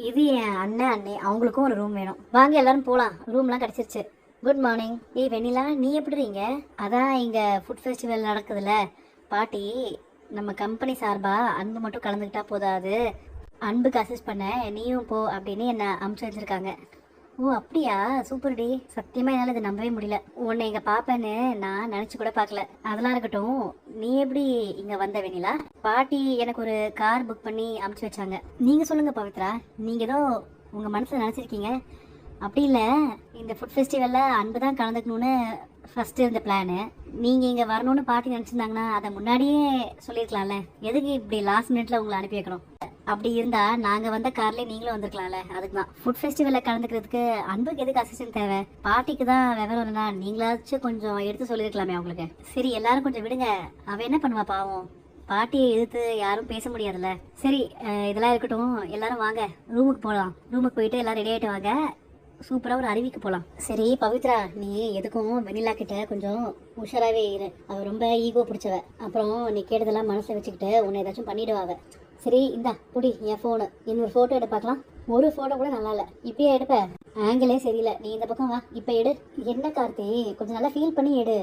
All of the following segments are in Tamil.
இது என் அண்ணன் அண்ணே, அவங்களுக்கும் ஒரு ரூம் வேணும். வாங்க எல்லாரும் போலாம், ரூம்லாம் கிடைச்சிருச்சு. Good morning. ஏய் வெண்ணிலா, நீ எப்படி இருக்கீங்க? அதான் இங்க ஃபுட் ஃபெஸ்டிவல் நடக்குதுல்ல பாட்டி, நம்ம கம்பெனி சார்பா அன்பு மட்டும் கலந்துக்கிட்டா போதாது, அன்புக்கு அசிஸ்ட் பண்ண நீயும் போ அப்படின்னு என்ன அமுச்சு வச்சிருக்காங்க. ஓ அப்படியா, சூப்பர் டி. சத்தியமா என்னால் இதை நம்பவே முடியல. உன்னை இங்க பாப்பேன்னு நான் நினைச்சு கூட பார்க்கல. அதெல்லாம் இருக்கட்டும், நீ எப்படி இங்க வந்த வெண்ணிலா? பாட்டி எனக்கு ஒரு கார் புக் பண்ணி அமுச்சு வச்சாங்க. நீங்க சொல்லுங்க பவித்ரா, நீங்க ஏதோ உங்க மனசுல நினைச்சிருக்கீங்க. அப்படி இல்லை, இந்த ஃபுட் ஃபெஸ்டிவலில் அன்பு தான் கலந்துக்கணும்னு ஃபஸ்ட்டு இருந்த பிளானு. நீங்கள் இங்கே வரணும்னு பாட்டி நினச்சிருந்தாங்கன்னா அதை முன்னாடியே சொல்லியிருக்கலாம்ல. எதுக்கு இப்படி லாஸ்ட் மினிட்ல உங்களை அனுப்பி வைக்கணும்? அப்படி இருந்தால் நாங்கள் வந்த கார்லேயே நீங்களும் வந்திருக்கலாம்ல. அதுக்கு தான் ஃபுட் ஃபெஸ்டிவலில் கலந்துக்கிறதுக்கு அன்புக்கு எதுக்கு அசிஸ்டன்ட் தேவை? பாட்டிக்கு தான் விவரம் இல்லைன்னா நீங்களாச்சும் கொஞ்சம் எடுத்து சொல்லியிருக்கலாமே அவங்களுக்கு. சரி எல்லாரும் கொஞ்சம் விடுங்க, அவள் என்ன பண்ணுவா பாவம். பாட்டியை எதிர்த்து யாரும் பேச முடியாதுல்ல. சரி இதெல்லாம் இருக்கட்டும், எல்லாரும் வாங்க ரூமுக்கு போகலாம். ரூமுக்கு போயிட்டு எல்லாம் ரெடி ஆகிட்டு வாங்க, சூப்பராக ஒரு அருவிக்கு போகலாம். சரி பவித்ரா, நீ எதுக்கும் வெண்ணிலா கிட்ட கொஞ்சம் உஷாராகவே இரு. அவள் ரொம்ப ஈகோ பிடிச்சவ. அப்புறம் நீ கேட்டதெல்லாம் மனசில் வச்சுக்கிட்டு உன்னை ஏதாச்சும் பண்ணிடுவாங்க. சரி இந்தா புடி என் ஃபோனு, இன்னொரு ஃபோட்டோ எடுத்து பார்க்கலாம். ஒரு ஃபோட்டோ கூட நல்லா இல்லை. இப்பயே எடுப்ப, ஆங்கிளே சரியில்லை. நீ இந்த பக்கம் வா, இப்போ எடு. என்ன கார்த்தி, கொஞ்சம் நல்லா ஃபீல் பண்ணி எடு.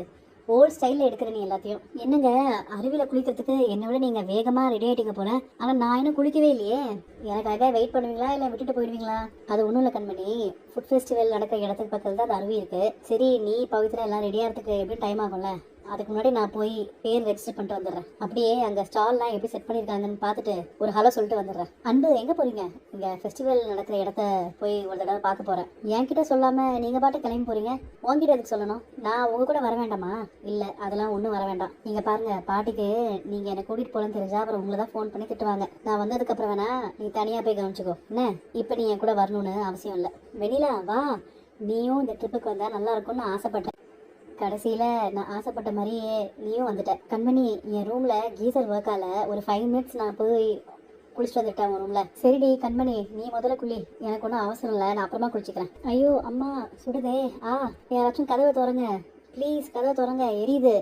ஓல்ட் ஸ்டைலில் எடுக்கிற நீ எல்லாத்தையும். என்னங்க, அருவியில் குளிக்கிறதுக்கு என்னை விட நீங்கள் வேகமாக ரெடி ஆகிட்டீங்க போல. ஆனால் நான் இன்னும் குளிக்கவே இல்லையே. எனக்காக வெயிட் பண்ணுவீங்களா இல்லை விட்டுட்டு போயிடுவீங்களா? அது ஒன்றும் இல்லை கண்மணி, ஃபுட் ஃபெஸ்டிவல் நடக்கிற இடத்துக்கு பக்கத்தில் தான் அந்த அருவி இருக்குது. சரி நீ பவித்ரா எல்லாம் ரெடி ஆகிறதுக்கு எப்படியும் டைம் ஆகும்ல, அதுக்கு முன்னாடி நான் போய் பேர் ரெஜிஸ்டர் பண்ணிட்டு வந்துடுறேன். அப்படியே அங்கே ஸ்டால்லாம் எப்படி செட் பண்ணியிருக்காங்கன்னு பார்த்துட்டு ஒரு ஹலோ சொல்லிட்டு வந்துடுறேன். அன்பு எங்கே போகிறீங்க? இங்கே ஃபெஸ்டிவல் நடக்கிற இடத்த போய் ஒரு தடவை பார்க்க போகிறேன். என்கிட்ட சொல்லாமல் நீங்கள் பாட்டு கிளம்பி போகிறீங்க. உங்ககிட்ட எதுக்கு சொல்லணும்? நான் உங்கள் கூட வர வேண்டாமா? இல்லை அதெல்லாம் ஒன்றும் வர வேண்டாம். நீங்கள் பாருங்கள், பாட்டிக்கு நீங்கள் என்னை கூட்டிகிட்டு போகலன்னு தெரிஞ்சா அப்புறம் உங்களை தான் ஃபோன் பண்ணி திட்டுவாங்க. நான் வந்ததுக்கப்புறம் வேணா நீ தனியாக போய் கவனிச்சிக்கோ என்ன. இப்போ நீ என் கூட வரணும்னு அவசியம் இல்லை. வெண்ணிலா வா, நீயும் இந்த ட்ரிப்புக்கு வந்தால் நல்லா இருக்கும்னு ஆசைப்பட்டேன். கடைசியில் நான் ஆசைப்பட்ட மாதிரியே நீயும் வந்துட்ட. கண்மணி, என் ரூமில் கீசர் ஒர்க் ஆகல. ஒரு 5 மினிட்ஸ் நான் போய் குளிச்சுட்டு வந்துட்டேன் உன் ரூமில். சரிடி கண்மணி, நீ முதல்ல குளி, எனக்கு ஒன்றும் அவசரம் இல்லை, நான் அப்புறமா குளிச்சுக்கிறேன். ஐயோ அம்மா சுடுதே. யாராச்சும் கதவை திறங்க ப்ளீஸ், கதவை திறங்க, எரியுது.